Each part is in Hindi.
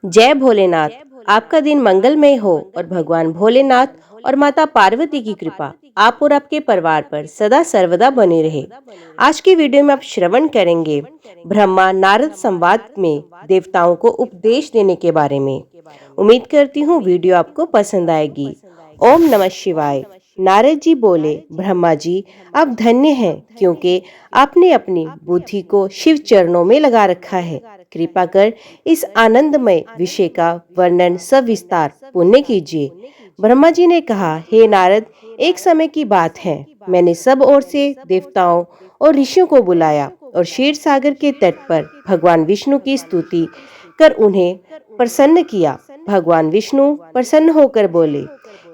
जय भोलेनाथ। आपका दिन मंगलमय हो और भगवान भोलेनाथ और माता पार्वती की कृपा आप और आपके परिवार पर सदा सर्वदा बनी रहे। आज की वीडियो में आप श्रवण करेंगे ब्रह्मा नारद संवाद में देवताओं को उपदेश देने के बारे में। उम्मीद करती हूँ वीडियो आपको पसंद आएगी। ओम नमः शिवाय। नारद जी बोले, ब्रह्मा जी आप धन्य हैं क्योंकि आपने अपनी बुद्धि को शिव चरणों में लगा रखा है। कृपा कर इस आनंदमय विषय का वर्णन सविस्तार पुण्य कीजिए। ब्रह्मा जी ने कहा, हे नारद, एक समय की बात है, मैंने सब ओर से देवताओं और ऋषियों को बुलाया और क्षीर सागर के तट पर भगवान विष्णु की स्तुति कर उन्हें प्रसन्न किया। भगवान विष्णु प्रसन्न होकर बोले,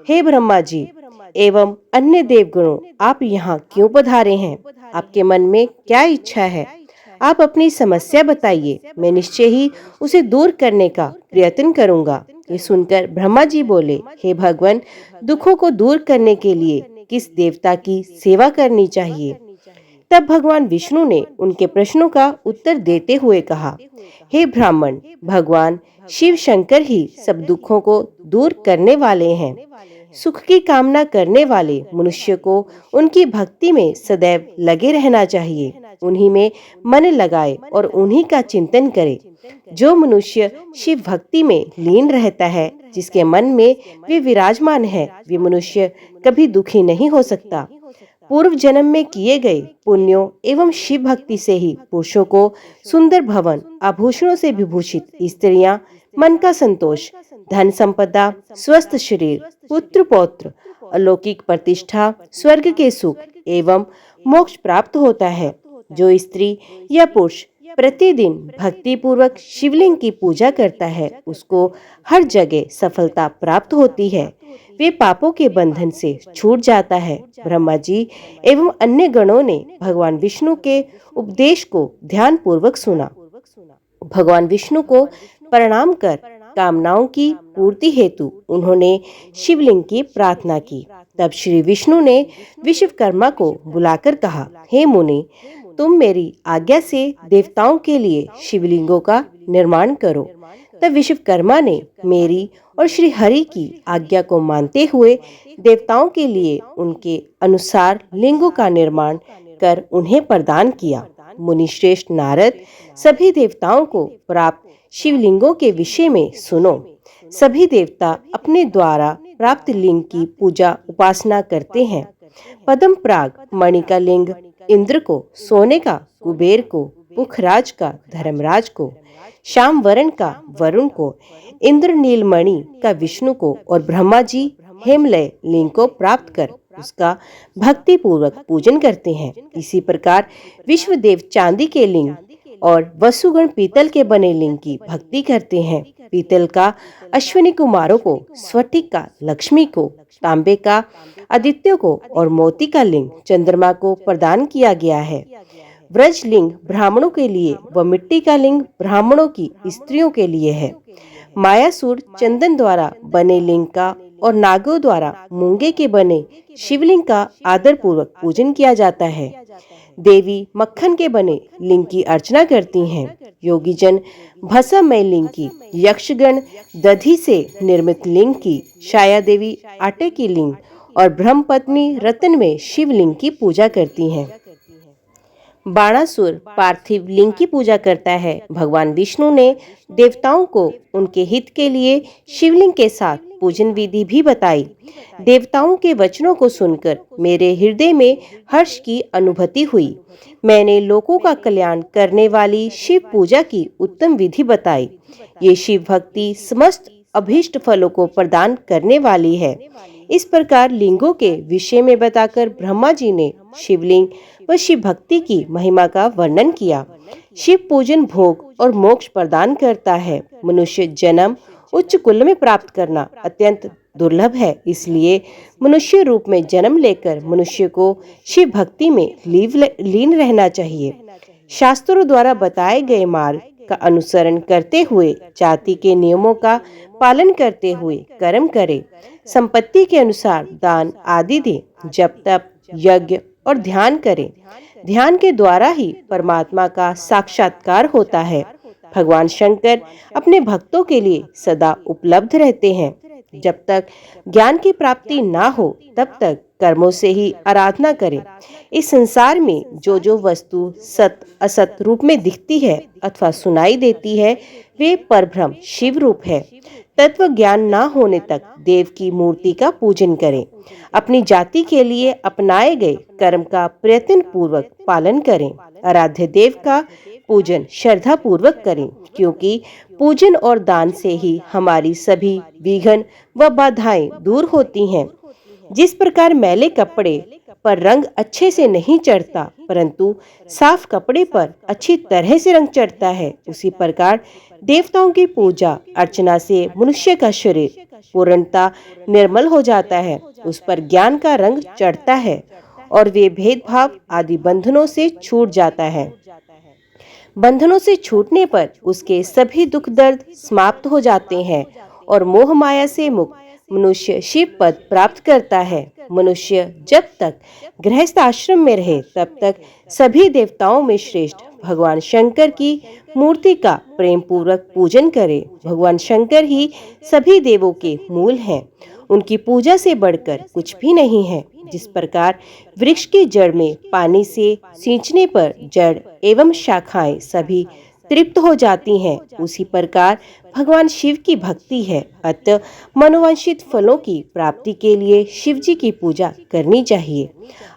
हे ब्रह्मा जी एवं अन्य देवगणों, आप यहाँ क्यों पधारे हैं? आपके मन में क्या इच्छा है? आप अपनी समस्या बताइए, मैं निश्चय ही उसे दूर करने का प्रयत्न करूंगा। ये सुनकर ब्रह्मा जी बोले, हे भगवान, दुखों को दूर करने के लिए किस देवता की सेवा करनी चाहिए? तब भगवान विष्णु ने उनके प्रश्नों का उत्तर देते हुए कहा, हे ब्राह्मण, भगवान शिव शंकर ही सब दुखों को दूर करने वाले हैं। सुख की कामना करने वाले मनुष्य को उनकी भक्ति में सदैव लगे रहना चाहिए। उन्हीं में मन लगाए और उन्हीं का चिंतन करे। जो मनुष्य शिव भक्ति में लीन रहता है, जिसके मन में वे विराजमान है, वे मनुष्य कभी दुखी नहीं हो सकता। पूर्व जन्म में किए गए पुण्यों एवं शिव भक्ति से ही पुरुषों को सुंदर भवन, आभूषणों से विभूषित स्त्रियां, मन का संतोष, धन संपदा, स्वस्थ शरीर, पुत्र पौत्र, अलौकिक प्रतिष्ठा, स्वर्ग के सुख एवं मोक्ष प्राप्त होता है। जो स्त्री या पुरुष प्रतिदिन भक्ति पूर्वक शिवलिंग की पूजा करता है, उसको हर जगह सफलता प्राप्त होती है। वे पापों के बंधन से छूट जाता है। ब्रह्मा जी एवं अन्य गणों ने भगवान विष्णु के उपदेश को ध्यान पूर्वक सुना। भगवान विष्णु को प्रणाम कर कामनाओं की पूर्ति हेतु उन्होंने शिवलिंग की प्रार्थना की। तब श्री विष्णु ने विश्वकर्मा को बुलाकर कहा, हे मुनि, तुम मेरी आज्ञा से देवताओं के लिए शिवलिंगों का निर्माण करो। तब विश्वकर्मा ने मेरी और श्री हरि की आज्ञा को मानते हुए देवताओं के लिए उनके अनुसार लिंगों का निर्माण कर उन्हें प्रदान किया। मुनिश्रेष्ठ नारद, सभी देवताओं को प्राप्त शिवलिंगों के विषय में सुनो। सभी देवता अपने द्वारा प्राप्त लिंग की पूजा उपासना करते हैं। पद्म प्राग मणि का लिंग इंद्र को, सोने का कुबेर को, पुखराज का धर्मराज को, श्याम वरण का वरुण को, इंद्र नीलमणि का विष्णु को और ब्रह्मा जी हेमलय लिंग को प्राप्त कर उसका भक्ति पूर्वक पूजन करते हैं। इसी प्रकार विश्वदेव चांदी के लिंग और वसुगण पीतल के बने लिंग की भक्ति करते हैं। पीतल का अश्विनी कुमारों को, स्फटिक का लक्ष्मी को, तांबे का आदित्य को और मोती का लिंग चंद्रमा को प्रदान किया गया है। व्रज लिंग ब्राह्मणों के लिए व मिट्टी का लिंग ब्राह्मणों की स्त्रियों के लिए है। मायासुर चंदन द्वारा बने लिंग का और नागों द्वारा मूंगे के बने शिवलिंग का आदर पूर्वक पूजन किया जाता है। देवी मक्खन के बने लिंग की अर्चना करती हैं। योगी जन भस्ममय लिंग की, यक्षगण दधि से निर्मित लिंग की, छाया देवी आटे की लिंग और ब्रह्मपत्नी रत्न में शिवलिंग की पूजा करती हैं। बाणासुर पार्थिव लिंग की पूजा करता है। भगवान विष्णु ने देवताओं को उनके हित के लिए शिवलिंग के साथ पूजन विधि भी बताई। देवताओं के वचनों को सुनकर मेरे हृदय में हर्ष की अनुभूति हुई। मैंने लोगों का कल्याण करने वाली शिव पूजा की उत्तम विधि बताई। ये शिव भक्ति समस्त अभीष्ट फलों को प्रदान करने वाली है। इस प्रकार लिंगों के विषय में बताकर ब्रह्मा जी ने शिवलिंग व शिव भक्ति की महिमा का वर्णन किया। शिव पूजन भोग और मोक्ष प्रदान करता है। मनुष्य जन्म उच्च कुल में प्राप्त करना अत्यंत दुर्लभ है, इसलिए मनुष्य रूप में जन्म लेकर मनुष्य को शिव भक्ति में लीन रहना चाहिए। शास्त्रों द्वारा बताए गए मार्ग का अनुसरण करते हुए, जाति के नियमों का पालन करते हुए कर्म करे, संपत्ति के अनुसार दान आदि दे, जप तप यज्ञ और ध्यान करे। ध्यान के द्वारा ही परमात्मा का साक्षात्कार होता है। भगवान शंकर अपने भक्तों के लिए सदा उपलब्ध रहते हैं। जब तक ज्ञान की प्राप्ति ना हो तब तक कर्मों से ही आराधना करें। इस संसार में जो जो वस्तु सत असत रूप में दिखती है अथवा सुनाई देती है वे परब्रह्म शिव रूप है। तत्व ज्ञान ना होने तक देव की मूर्ति का पूजन करें। अपनी जाति के लिए अपनाए गए कर्म का प्रयत्न पूर्वक पालन करें। आराध्य देव का पूजन श्रद्धा पूर्वक करें, क्योंकि पूजन और दान से ही हमारी सभी विघ्न व बाधाएं दूर होती हैं। जिस प्रकार मैले कपड़े पर रंग अच्छे से नहीं चढ़ता परंतु साफ कपड़े पर अच्छी तरह से रंग चढ़ता है, उसी प्रकार देवताओं की पूजा अर्चना से मनुष्य का शरीर पूर्णता निर्मल हो जाता है, उस पर ज्ञान का रंग चढ़ता है और वे भेदभाव आदि बंधनों से छूट जाता है। बंधनों से छूटने पर उसके सभी दुख दर्द समाप्त हो जाते हैं और मोह माया से मुक्त मनुष्य शिव पद प्राप्त करता है। मनुष्य जब तक गृहस्थ आश्रम में रहे तब तक सभी देवताओं में श्रेष्ठ भगवान शंकर की मूर्ति का प्रेम पूर्वक पूजन करे। भगवान शंकर ही सभी देवों के मूल हैं। उनकी पूजा से बढ़कर कुछ भी नहीं है। जिस प्रकार वृक्ष की जड़ में पानी से सींचने पर जड़ एवं शाखाएं सभी तृप्त हो जाती हैं, उसी प्रकार भगवान शिव की भक्ति है। अतः मनोवांछित फलों की प्राप्ति के लिए शिव जी की पूजा करनी चाहिए।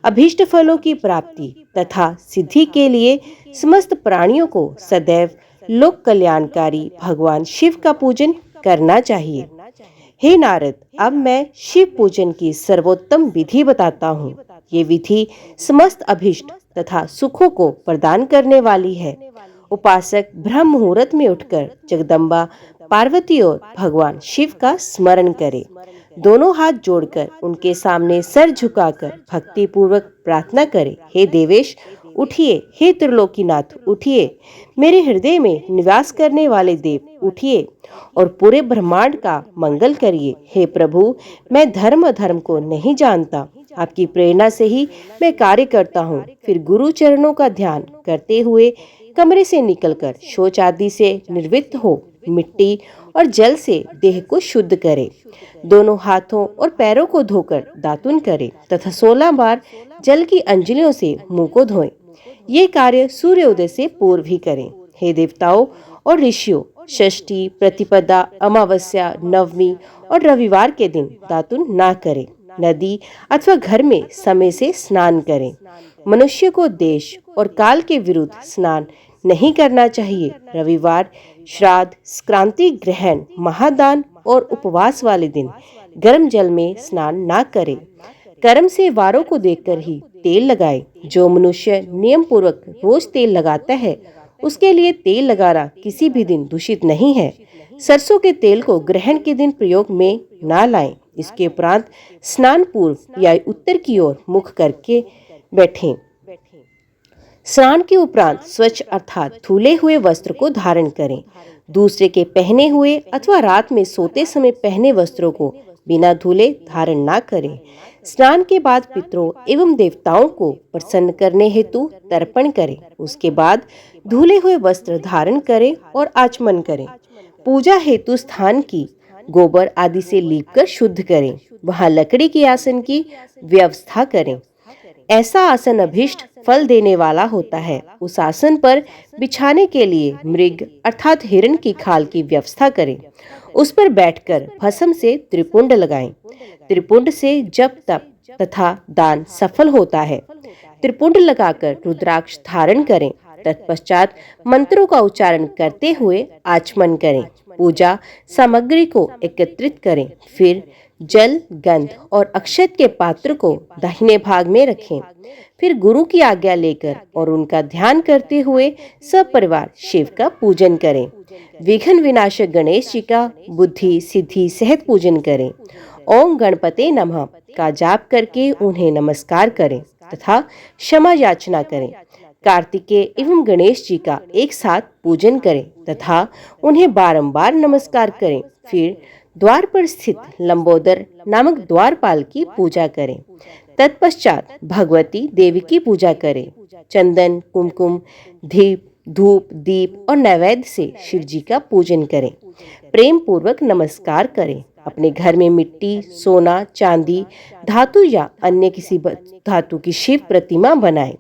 अभीष्ट फलों की प्राप्ति तथा सिद्धि के लिए समस्त प्राणियों को सदैव लोक कल्याणकारी भगवान शिव का पूजन करना चाहिए। हे नारद, अब मैं शिव पूजन की सर्वोत्तम विधि बताता हूँ। ये विधि समस्त अभीष्ट तथा सुखों को प्रदान करने वाली है। उपासक ब्रह्म मुहूर्त में उठकर जगदम्बा पार्वती और भगवान शिव का स्मरण करे। दोनों हाथ जोड़कर उनके सामने सर झुकाकर भक्ति पूर्वक प्रार्थना करे। हे देवेश उठिए, हे त्रिलोकीनाथ उठिए, मेरे हृदय में निवास करने वाले देव उठिए और पूरे ब्रह्मांड का मंगल करिए। हे प्रभु, मैं धर्म अधर्म को नहीं जानता, आपकी प्रेरणा से ही मैं कार्य करता हूँ। फिर गुरु चरणों का ध्यान करते हुए कमरे से निकलकर शौच आदि से निवृत्त हो मिट्टी और जल से देह को शुद्ध करे। दोनों हाथों और पैरों को धोकर दातुन करे तथा 16 बार जल की अंजलियों से मुंह को धोएं। ये कार्य सूर्योदय से पूर्व ही करें। हे देवताओं और ऋषियों, षष्ठी, प्रतिपदा, अमावस्या, नवमी और रविवार के दिन दातुन ना करें। नदी अथवा घर में समय से स्नान करें। मनुष्य को देश और काल के विरुद्ध स्नान नहीं करना चाहिए। रविवार, श्राद्ध, संक्रांति, ग्रहण, महादान और उपवास वाले दिन गर्म जल में स्नान ना करें। कर्म से वारों को देखकर ही तेल लगाए। जो मनुष्य नियम पूर्वक रोज तेल लगाता है उसके लिए तेल लगाना किसी भी दिन दूषित नहीं है। सरसों के तेल को ग्रहण के दिन प्रयोग में ना लाएं। इसके उपरांत स्नान पूर्व या उत्तर की ओर मुख करके बैठें। स्नान के उपरांत स्वच्छ अर्थात धुले हुए वस्त्र को धारण करें। दूसरे के पहने हुए अथवा रात में सोते समय पहने वस्त्रों को बिना धुले धारण ना करें। स्नान के बाद पितरों एवं देवताओं को प्रसन्न करने हेतु तर्पण करें। उसके बाद धुले हुए वस्त्र धारण करें और आचमन करें। पूजा हेतु स्थान की गोबर आदि से लीपकर शुद्ध करें। वहां लकड़ी के आसन की व्यवस्था करें। ऐसा आसन अभीष्ट फल देने वाला होता है। उस आसन पर बिछाने के लिए मृग अर्थात हिरण की खाल की व्यवस्था करें। उस पर बैठकर भस्म से त्रिपुंड लगाएं। त्रिपुंड से जप तप तथा दान सफल होता है। त्रिपुंड लगाकर रुद्राक्ष धारण करें। तत्पश्चात मंत्रों का उच्चारण करते हुए आचमन करें। पूजा सामग्री को एकत्रित करें। फिर जल, गंध और अक्षत के पात्र को दाहिने भाग में रखें। फिर गुरु की आज्ञा लेकर और उनका ध्यान करते हुए सब परिवार शिव का पूजन करें। विघ्न विनाशक गणेश जी का बुद्धि सिद्धि सहित पूजन करें। ओम गणपते नमः का जाप करके उन्हें नमस्कार करें तथा क्षमा याचना करें। कार्तिकेय एवं गणेश जी का एक साथ पूजन करें तथा उन्हें बारंबार नमस्कार करें। फिर द्वार पर स्थित लंबोदर नामक द्वारपाल की पूजा करें। तत्पश्चात भगवती देवी की पूजा करें। चंदन, कुमकुम, दीप, धूप, दीप और नैवेद्य से शिव जी का पूजन करें। प्रेम पूर्वक नमस्कार करें। अपने घर में मिट्टी, सोना, चांदी, धातु या अन्य किसी धातु की शिव प्रतिमा बनाएं।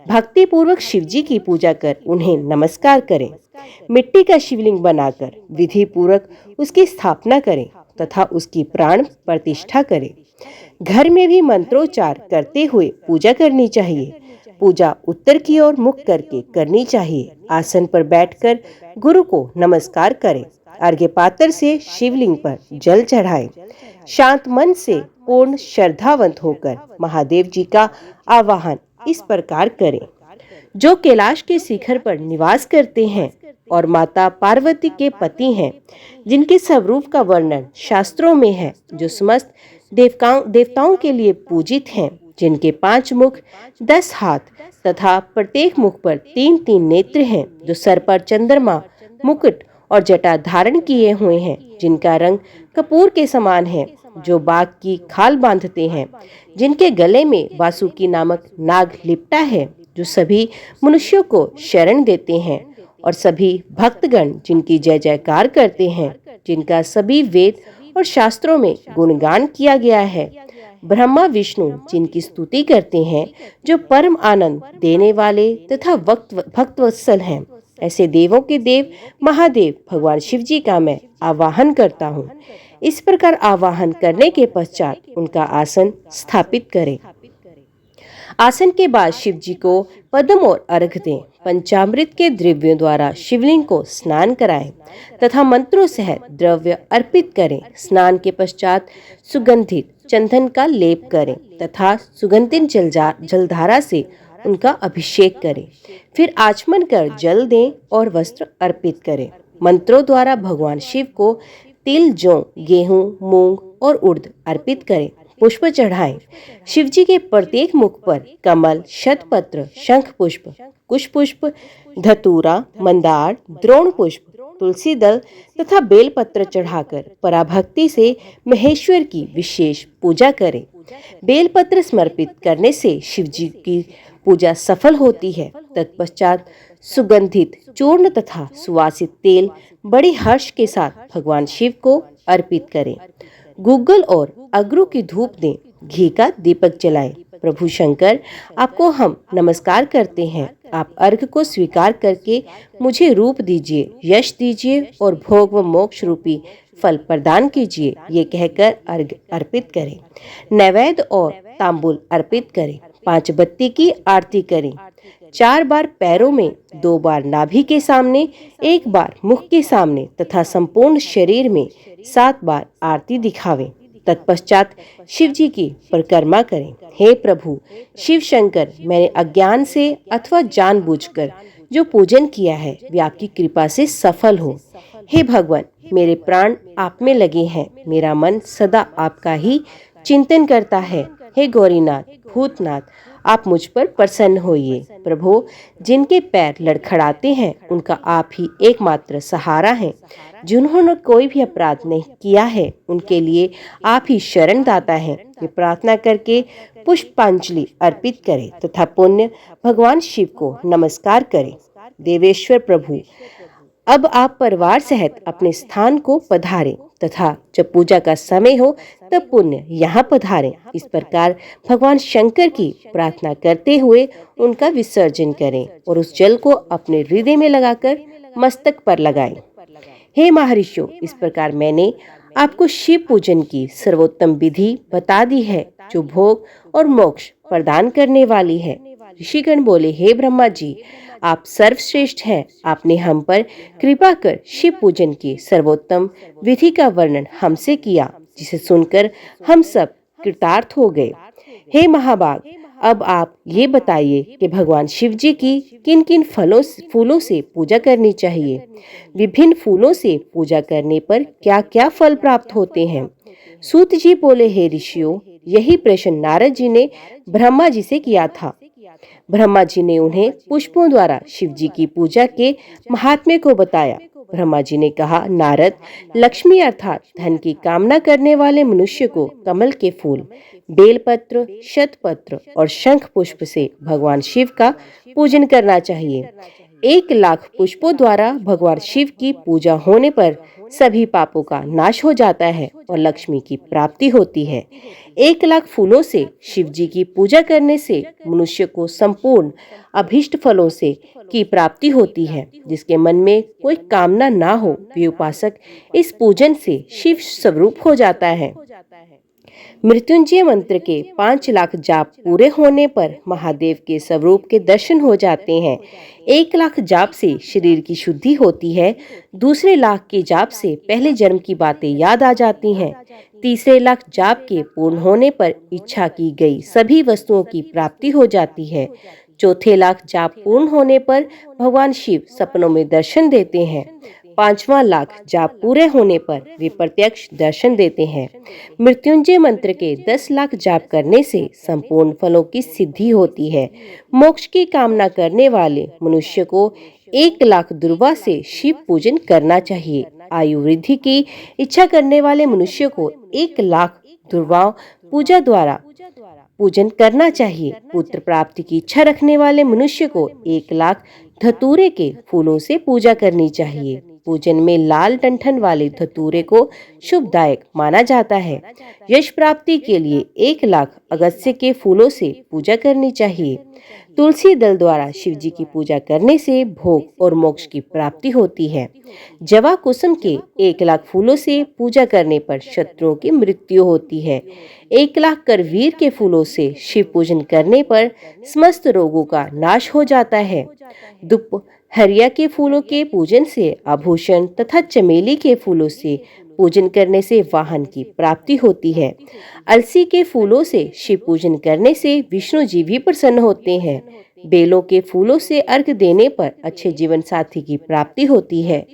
भक्ति पूर्वक शिव जी की पूजा कर उन्हें नमस्कार करें। मिट्टी का शिवलिंग बनाकर विधि पूर्वक उसकी स्थापना करें तथा उसकी प्राण प्रतिष्ठा करें। घर में भी मंत्रोच्चार करते हुए पूजा करनी चाहिए। पूजा उत्तर की ओर मुख करके करनी चाहिए। आसन पर बैठकर गुरु को नमस्कार करें। अर्घ्य पात्र से शिवलिंग पर जल चढ़ाएं। शांत मन से पूर्ण श्रद्धावंत होकर महादेव जी का आवाहन इस प्रकार करें। जो कैलाश के शिखर पर निवास करते हैं और माता पार्वती के पति हैं, जिनके स्वरूप का वर्णन शास्त्रों में है, जो समस्त देवताओं के लिए पूजित हैं, जिनके 5 मुख, 10 हाथ तथा प्रत्येक मुख पर 3-3 नेत्र हैं, जो सर पर चंद्रमा, मुकुट और जटा धारण किए हुए हैं, जिनका रंग कपूर के समान है, जो बाघ की खाल बांधते हैं, जिनके गले में वासुकी नामक नाग लिपटा है, जो सभी मनुष्यों को शरण देते हैं, और सभी भक्तगण जिनकी जय जयकार करते हैं, जिनका सभी वेद और शास्त्रों में गुणगान किया गया है। ब्रह्मा विष्णु जिनकी स्तुति करते हैं, जो परम आनंद देने वाले तथा भक्तवत्सल हैं। ऐसे देवों के देव महादेव भगवान शिव जी का मैं आवाहन करता हूँ। इस प्रकार आवाहन करने के पश्चात उनका आसन स्थापित करें। आसन के बाद शिव जी को पद्म और अर्घ दें। पंचामृत के द्रव्यों द्वारा शिवलिंग को स्नान कराएं तथा मंत्रों सहित द्रव्य अर्पित करें। स्नान के पश्चात सुगंधित चंदन का लेप करें तथा सुगंधित जलधारा से उनका अभिषेक करें। फिर आचमन कर जल दें और वस्त्र अर्पित करें। मंत्रों द्वारा भगवान शिव को तिल, जौ, गेहूं, मूंग और उड़द अर्पित करें। पुष्प चढ़ाएं। शिव जी के प्रत्येक मुख पर कमल, शतपत्र, शंख पुष्प, कुश पुष्प, धतूरा, मंदार, द्रोण पुष्प, तुलसी दल तथा बेलपत्र चढ़ाकर पराभक्ति से महेश्वर की विशेष पूजा करें। बेलपत्र समर्पित करने से शिव जी की पूजा सफल होती है। तत्पश्चात सुगंधित चूर्ण तथा सुवासित तेल बड़े हर्ष के साथ भगवान शिव को अर्पित करें। गूगल और अगरू की धूप दें। घी का दीपक जलाएं। प्रभु शंकर, आपको हम नमस्कार करते हैं। आप अर्घ को स्वीकार करके मुझे रूप दीजिए, यश दीजिए और भोग व मोक्ष रूपी फल प्रदान कीजिए। ये कहकर अर्घ अर्पित करें। नैवेद्य और तांबूल अर्पित करें। 5 बत्ती की आरती करें। 4 बार पैरों में, 2 बार नाभि के सामने, 1 बार मुख के सामने तथा संपूर्ण शरीर में 7 बार आरती दिखावें। तत्पश्चात शिव जी की परिक्रमा करें। हे प्रभु शिव शंकर, मैंने अज्ञान से अथवा जानबूझकर जो पूजन किया है वे आपकी कृपा से सफल हो। हे भगवान, मेरे प्राण आप में लगे हैं। मेरा मन सदा आपका ही चिंतन करता है। हे गौरीनाथ, भूतनाथ, आप मुझ पर प्रसन्न होइए। प्रभु, जिनके पैर लड़खड़ाते हैं उनका आप ही एकमात्र सहारा है। जिन्होंने कोई भी अपराध नहीं किया है उनके लिए आप ही शरण दाता है। ये प्रार्थना करके पुष्पांजलि अर्पित करें तथा पुण्य भगवान शिव को नमस्कार करें। देवेश्वर प्रभु, अब आप परिवार सहित अपने स्थान को पधारें तथा जब पूजा का समय हो तब पुण्य यहाँ पधारें। इस प्रकार भगवान शंकर की प्रार्थना करते हुए उनका विसर्जन करें और उस जल को अपने हृदय में लगाकर मस्तक पर लगाएं। हे महर्षियों, इस प्रकार मैंने आपको शिव पूजन की सर्वोत्तम विधि बता दी है, जो भोग और मोक्ष प्रदान करने वाली है। ऋषिगण बोले, हे ब्रह्मा जी, आप सर्वश्रेष्ठ हैं। आपने हम पर कृपा कर शिव पूजन की सर्वोत्तम विधि का वर्णन हमसे किया, जिसे सुनकर हम सब कृतार्थ हो गए। हे महाभाग, अब आप ये बताइए कि भगवान शिव जी की किन किन फूलों से पूजा करनी चाहिए। विभिन्न फूलों से पूजा करने पर क्या क्या फल प्राप्त होते हैं। सूत जी बोले, हे ऋषियों, यही प्रश्न नारद जी ने ब्रह्मा जी से किया था। ब्रह्मा जी ने उन्हें पुष्पों द्वारा शिव जी की पूजा के महात्म्य को बताया। ब्रह्मा जी ने कहा, नारद, लक्ष्मी अर्थात धन की कामना करने वाले मनुष्य को कमल के फूल, बेलपत्र, शतपत्र और शंख पुष्प से भगवान शिव का पूजन करना चाहिए। 1 लाख पुष्पों द्वारा भगवान शिव की पूजा होने पर सभी पापों का नाश हो जाता है और लक्ष्मी की प्राप्ति होती है। 1 लाख फूलों से शिव जी की पूजा करने से मनुष्य को संपूर्ण अभीष्ट फलों से की प्राप्ति होती है। जिसके मन में कोई कामना ना हो, वे उपासक इस पूजन से शिव स्वरूप हो जाता है। मृत्युंजय मंत्र के 5 लाख जाप पूरे होने पर महादेव के स्वरूप के दर्शन हो जाते हैं। 1 लाख जाप से शरीर की शुद्धि होती है। दूसरे लाख के जाप से पहले जन्म की बातें याद आ जाती हैं। तीसरे लाख जाप के पूर्ण होने पर इच्छा की गई सभी वस्तुओं की प्राप्ति हो जाती है। चौथे लाख जाप पूर्ण होने पर भगवान शिव सपनों में दर्शन देते हैं। 5वां लाख जाप पूरे होने पर वे प्रत्यक्ष दर्शन देते हैं। मृत्युंजय मंत्र के 10 लाख जाप करने से संपूर्ण फलों की सिद्धि होती है। मोक्ष की कामना करने वाले मनुष्य को 1 लाख दुर्वा से शिव पूजन करना चाहिए। आयु वृद्धि की इच्छा करने वाले मनुष्य को 1 लाख दुर्वा पूजा द्वारा पूजन करना चाहिए। पुत्र प्राप्ति की इच्छा रखने वाले मनुष्य को 1 लाख धतूरे के फूलों से पूजा करनी चाहिए। पूजन में लाल डंठल वाले धतूरे को शुभदायक माना जाता है। यश प्राप्ति के लिए 1 लाख अगस्त्य के फूलों से पूजा करनी चाहिए। तुलसी दल द्वारा शिव जी की पूजा करने से भोग और मोक्ष की प्राप्ति होती है। जवा कुसुम के 1 लाख फूलों से पूजा करने पर शत्रुओं की मृत्यु होती है। 1 लाख करवीर के फूलों से शिव पूजन करने पर समस्त रोगों का नाश हो जाता है। हरिया के फूलों के पूजन से आभूषण तथा चमेली के फूलों से पूजन करने से वाहन की प्राप्ति होती है। अलसी के फूलों से शिव पूजन करने से विष्णु जी भी प्रसन्न होते हैं। बेलों के फूलों से अर्घ देने पर अच्छे जीवन साथी की प्राप्ति होती है।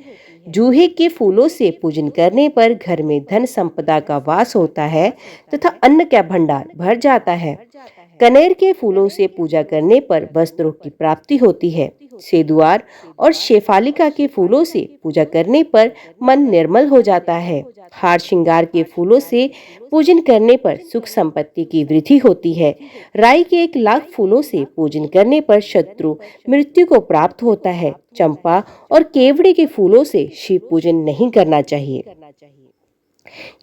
जूहे के फूलों से पूजन करने पर घर में धन संपदा का वास होता है तथा अन्न का भंडार भर जाता है। कनेर के फूलों से पूजा करने पर वस्त्रों की प्राप्ति होती है। सेदुआर और शेफालिका के फूलों से पूजा करने पर मन निर्मल हो जाता है। हार श्रृंगार के फूलों से पूजन करने पर सुख संपत्ति की वृद्धि होती है। राई के 1 लाख फूलों से पूजन करने पर शत्रु मृत्यु को प्राप्त होता है। चंपा और केवड़े के फूलों से शिव पूजन नहीं करना चाहिए।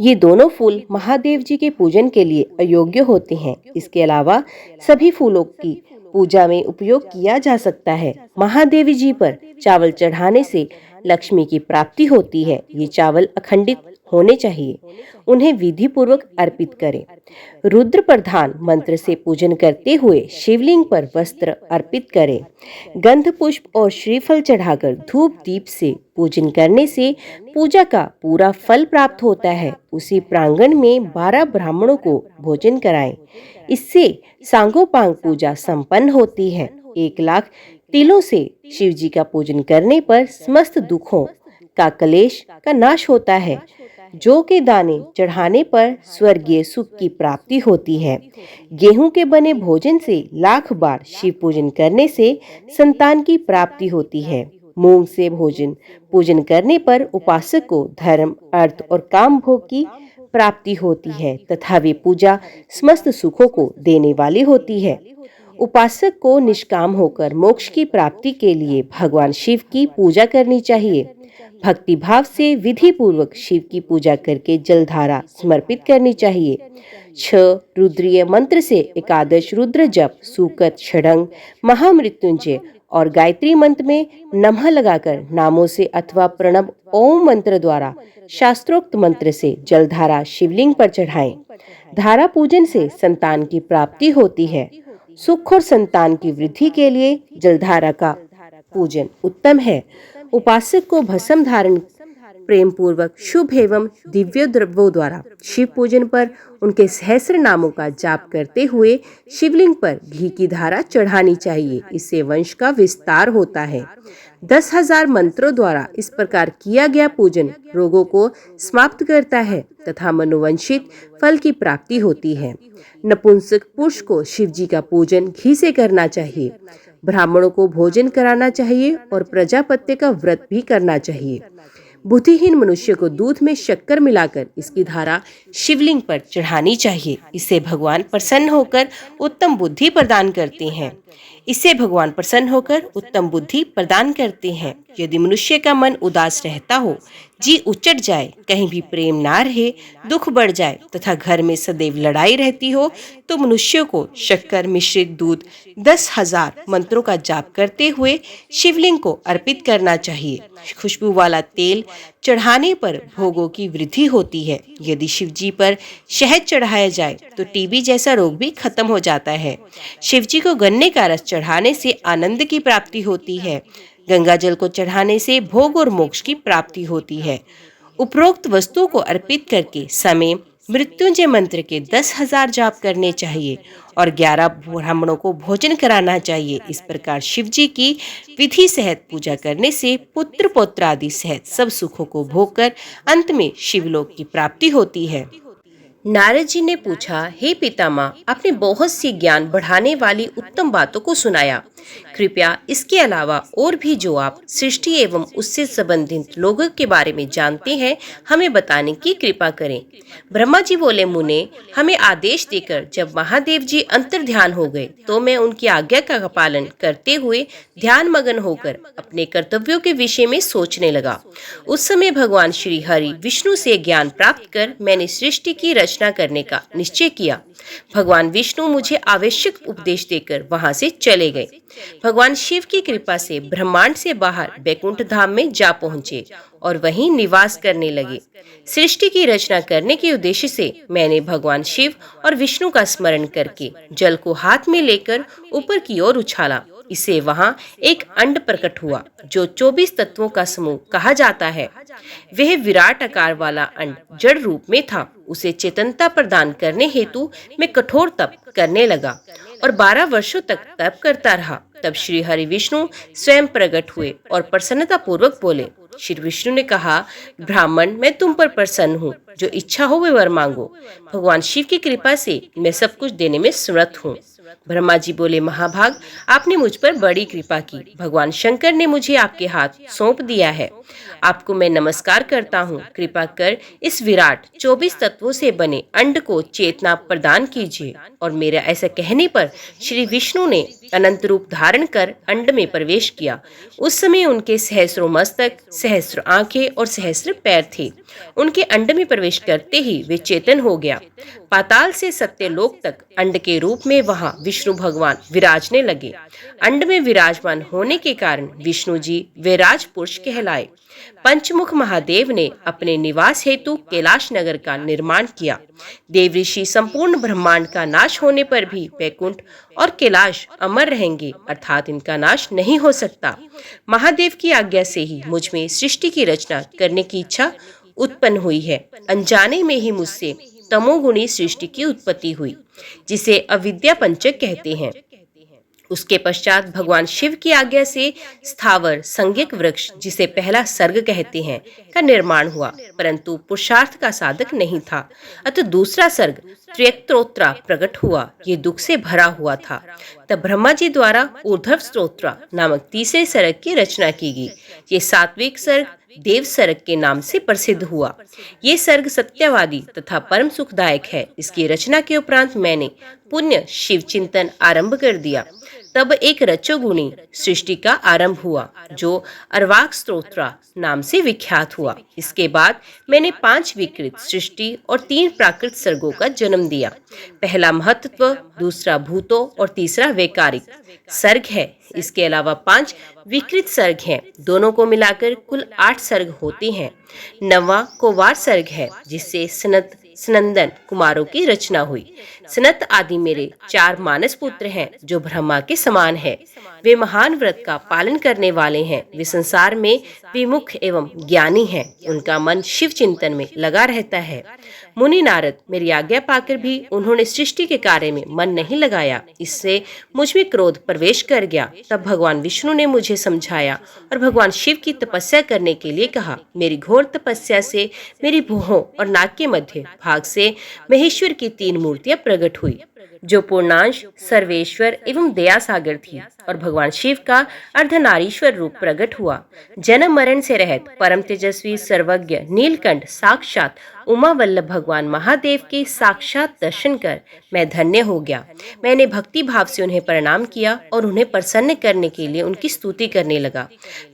ये दोनों फूल महादेव जी के पूजन के लिए अयोग्य होते हैं। इसके अलावा सभी फूलों की पूजा में उपयोग किया जा सकता है। महादेवी जी पर चावल चढ़ाने से लक्ष्मी की प्राप्ति होती है। ये चावल अखंडित होने चाहिए। उन्हें विधि पूर्वक अर्पित करें। रुद्र प्रधान मंत्र से पूजन करते हुए शिवलिंग पर वस्त्र अर्पित करें। गंध पुष्प और श्रीफल चढ़ाकर धूप दीप से पूजन करने से पूजा का पूरा फल प्राप्त होता है। उसी प्रांगण में 12 ब्राह्मणों को भोजन कराएं। इससे सांगोपांग पूजा संपन्न होती है। 1 लाख तिलों से शिव जी का पूजन करने पर समस्त दुखों का क्लेश का नाश होता है। जौ के दाने चढ़ाने पर स्वर्गीय सुख की प्राप्ति होती है। गेहूं के बने भोजन से 1,00,000 बार शिव पूजन करने से संतान की प्राप्ति होती है। मूंग से भोजन पूजन करने पर उपासक को धर्म, अर्थ और काम भोग की प्राप्ति होती है तथा वे पूजा समस्त सुखों को देने वाली होती है। उपासक को निष्काम होकर मोक्ष की प्राप्ति के लिए भगवान शिव की पूजा करनी चाहिए। भक्ति भाव से विधि पूर्वक शिव की पूजा करके जलधारा समर्पित करनी चाहिए। 6 रुद्रीय मंत्र से एकादश रुद्र जप, सूकत, षडंग, महामृत्युंजय और गायत्री मंत्र में नमः लगाकर नामों से अथवा प्रणव ओम मंत्र द्वारा शास्त्रोक्त मंत्र से जलधारा शिवलिंग पर चढ़ाएं। धारा पूजन से संतान की प्राप्ति होती है। सुख और संतान की वृद्धि के लिए जलधारा का पूजन उत्तम है। उपासक को भस्म धारण प्रेम पूर्वक शुभ एवं दिव्य द्रव्यों द्वारा शिव पूजन पर उनके सहस्त्र नामों का जाप करते हुए शिवलिंग पर घी की धारा चढ़ानी चाहिए। इससे वंश का विस्तार होता है। 10,000 मंत्रों द्वारा इस प्रकार किया गया पूजन रोगों को समाप्त करता है तथा मनोवंशित फल की प्राप्ति होती है। नपुंसक पुरुष को शिव जी का पूजन घी से करना चाहिए। ब्राह्मणों को भोजन कराना चाहिए और प्रजापत्य का व्रत भी करना चाहिए। बुद्धिहीन मनुष्य को दूध में शक्कर मिलाकर इसकी धारा शिवलिंग पर चढ़ानी चाहिए। इससे भगवान प्रसन्न होकर उत्तम बुद्धि प्रदान करते हैं। इससे भगवान प्रसन्न होकर उत्तम बुद्धि प्रदान करते हैं। यदि मनुष्य का मन उदास रहता हो, जी उचट जाए, कहीं भी प्रेम ना रहे, दुख बढ़ जाए तथा घर में सदैव लड़ाई रहती हो, तो मनुष्य को शक्कर मिश्रित दूध 10,000 मंत्रों का जाप करते हुए शिवलिंग को अर्पित करना चाहिए। खुशबू वाला तेल चढ़ाने पर भोगों की वृद्धि होती है। यदि शिव जी पर शहद चढ़ाया जाए तो टीबी जैसा रोग भी खत्म हो जाता है। शिव जी को गन्ने का रस चढ़ाने से आनंद की प्राप्ति होती है। गंगा जल को चढ़ाने से भोग और मोक्ष की प्राप्ति होती है। उपरोक्त वस्तुओं को अर्पित करके समय मृत्युंजय मंत्र के 10,000 जाप करने चाहिए और 11 ब्राह्मणों को भोजन कराना चाहिए। इस प्रकार शिव जी की विधि सहित पूजा करने से पुत्र पौत्र आदि सहित सब सुखों को भोग कर अंत में शिवलोक की प्राप्ति होती है। नारद जी ने पूछा, हे पितामह, आपने बहुत सी ज्ञान बढ़ाने वाली उत्तम बातों को सुनाया। कृपया इसके अलावा और भी जो आप सृष्टि एवं उससे संबंधित लोगों के बारे में जानते हैं, हमें बताने की कृपा करें। ब्रह्मा जी बोले, मुने, हमें आदेश देकर जब महादेव जी अंतर ध्यान हो गए तो मैं उनकी आज्ञा का पालन करते हुए ध्यान मगन होकर अपने कर्तव्यों के विषय में सोचने लगा। उस समय भगवान श्री हरि विष्णु से ज्ञान प्राप्त कर मैंने सृष्टि की रचना करने का निश्चय किया। भगवान विष्णु मुझे आवश्यक उपदेश देकर वहां से चले गए। भगवान शिव की कृपा से ब्रह्मांड से बाहर बैकुंठ धाम में जा पहुंचे और वहीं निवास करने लगे। सृष्टि की रचना करने के उद्देश्य से मैंने भगवान शिव और विष्णु का स्मरण करके जल को हाथ में लेकर ऊपर की ओर उछाला। इससे वहां एक अंड प्रकट हुआ जो 24 तत्वों का समूह कहा जाता है। वह विराट आकार वाला अंड जड़ रूप में था। उसे चेतनता प्रदान करने हेतु मैं कठोर तप करने लगा और 12 वर्षों तक तप करता रहा। तब श्री हरि विष्णु स्वयं प्रकट हुए और प्रसन्नता पूर्वक बोले। श्री विष्णु ने कहा, ब्राह्मण, मैं तुम पर प्रसन्न हूँ, जो इच्छा हो वे वर मांगो। भगवान शिव की कृपा से मैं सब कुछ देने में समर्थ हूँ। ब्रह्मा जी बोले, महाभाग, आपने मुझ पर बड़ी कृपा की। भगवान शंकर ने मुझे आपके हाथ सौंप दिया है। आपको मैं नमस्कार करता हूँ। कृपा कर इस विराट 24 तत्वों से बने अंड को चेतना प्रदान कीजिए। और मेरा ऐसा कहने पर श्री विष्णु ने अनंत रूप धारण कर अंड में प्रवेश किया। उस समय उनके सहस्रों मस्तक, सहस्र आंखें और सहस्र पैर थे। उनके अंड में प्रवेश करते ही वे चेतन हो गया। पाताल से सत्यलोक तक अंड के रूप में वहां विष्णु भगवान विराजने लगे। अंड में विराजमान होने के कारण विष्णु जी वैराज पुरुष कहलाए। पंचमुख महादेव ने अपने निवास हेतु कैलाश नगर का निर्माण किया। देव ऋषि संपूर्ण ब्रह्मांड का नाश होने पर भी वैकुंठ और कैलाश अमर रहेंगे, अर्थात इनका नाश नहीं हो सकता। महादेव की आज्ञा से ही मुझ में सृष्टि की रचना करने की इच्छा उत्पन्न हुई है। अनजाने में ही मुझसे तमोगुणी सृष्टि की उत्पत्ति हुई, जिसे अविद्या पंचक कहते हैं। उसके पश्चात भगवान शिव की आज्ञा से स्थावर संज्ञक वृक्ष, जिसे पहला सर्ग कहते हैं, का निर्माण हुआ, परंतु पुरुषार्थ का साधक नहीं था। अतः दूसरा सर्ग त्र्यक्त्रोत्र प्रकट हुआ। ये दुख से भरा हुआ था। तब ब्रह्मा जी द्वारा ऊर्ध्व स्तोत्र नामक तीसरे सर्ग की रचना की गई। ये सात्विक सर्ग देव सर्ग के नाम से प्रसिद्ध हुआ। ये सर्ग सत्यवादी तथा परम सुखदायक है। इसकी रचना के उपरांत मैंने पुण्य शिव चिंतन आरंभ कर दिया। तब एक रचोगुणी सृष्टि का आरंभ हुआ, जो अर्वाक स्तोत्र नाम से विख्यात हुआ। इसके बाद मैंने 5 विकृत सृष्टि और 3 प्राकृत सर्गों का जन्म दिया। पहला महत्त्व, दूसरा भूतों और तीसरा वैकारिक सर्ग है। इसके अलावा 5 विकृत सर्ग हैं। दोनों को मिलाकर कुल 8 सर्ग होते हैं। 9वां कोवार सर्ग है, जिससे सनत सनंदन कुमारों की रचना हुई। सनत आदि मेरे 4 मानस पुत्र हैं, जो ब्रह्मा के समान है। वे महान व्रत का पालन करने वाले हैं। वे संसार में विमुख एवं ज्ञानी हैं। उनका मन शिव चिंतन में लगा रहता है। मुनि नारद मेरी आज्ञा पाकर भी उन्होंने सृष्टि के कार्य में मन नहीं लगाया। इससे मुझ में क्रोध प्रवेश कर गया। तब भगवान विष्णु ने मुझे समझाया और भगवान शिव की तपस्या करने के लिए कहा। मेरी घोर तपस्या से मेरी भुहों और नाक के मध्य भाग से महेश्वर की 3 मूर्तियां प्रकट हुई, जो पूर्णांश, सर्वेश्वर एवं दया सागर थी। और भगवान शिव का अर्धनारीश्वर रूप प्रकट हुआ। जन्म मरण से रहित परम तेजस्वी सर्वज्ञ नीलकंठ साक्षात उमा वल्लभ भगवान महादेव के साक्षात दर्शन कर मैं धन्य हो गया। मैंने भक्ति भाव से उन्हें प्रणाम किया और उन्हें प्रसन्न करने के लिए उनकी स्तुति करने लगा।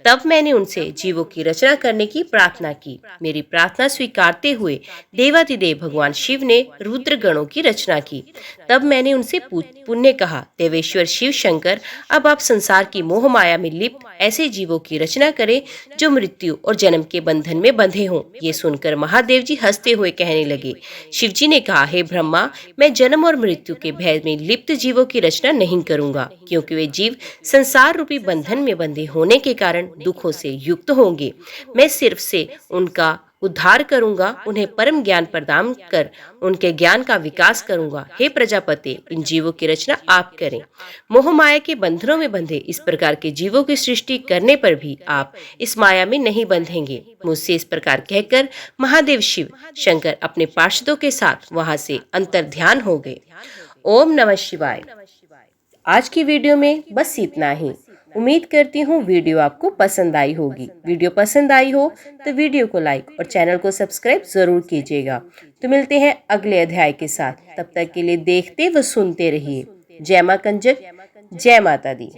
तब मैंने उनसे जीवों की रचना करने की प्रार्थना की। मेरी प्रार्थना स्वीकारते हुए देवाधिदेव भगवान शिव ने रुद्र गणों की रचना की। तब मैंने उनसे पुण्य कहा, देवेश्वर शिव शंकर, अब आप संसार की मोह माया में लिप्त ऐसे जीवों की रचना करें जो मृत्यु और जन्म के बंधन में बंधे हों। ये सुनकर महादेव जी हंसते हुए कहने लगे। शिव जी ने कहा, हे ब्रह्मा, मैं जन्म और मृत्यु के भय में लिप्त जीवों की रचना नहीं करूंगा, क्योंकि वे जीव संसार रूपी बंधन में बंधे होने के कारण दुखों से युक्त होंगे। मैं सिर्फ से उनका उद्धार करूंगा, उन्हें परम ज्ञान प्रदान कर उनके ज्ञान का विकास करूंगा। हे प्रजापति, इन जीवों की रचना आप करें। मोह माया के बंधनों में बंधे इस प्रकार के जीवों की सृष्टि करने पर भी आप इस माया में नहीं बंधेंगे। मुझसे इस प्रकार कहकर महादेव शिव शंकर अपने पार्षदों के साथ वहां से अंतर ध्यान हो गए। ओम नमः शिवाय। आज की वीडियो में बस इतना ही। उम्मीद करती हूँ वीडियो आपको पसंद आई होगी। वीडियो पसंद आई हो तो वीडियो को लाइक और चैनल को सब्सक्राइब जरूर कीजिएगा। तो मिलते हैं अगले अध्याय के साथ। तब तक के लिए देखते व सुनते रहिए। जय मां कंजक, जय माता दी।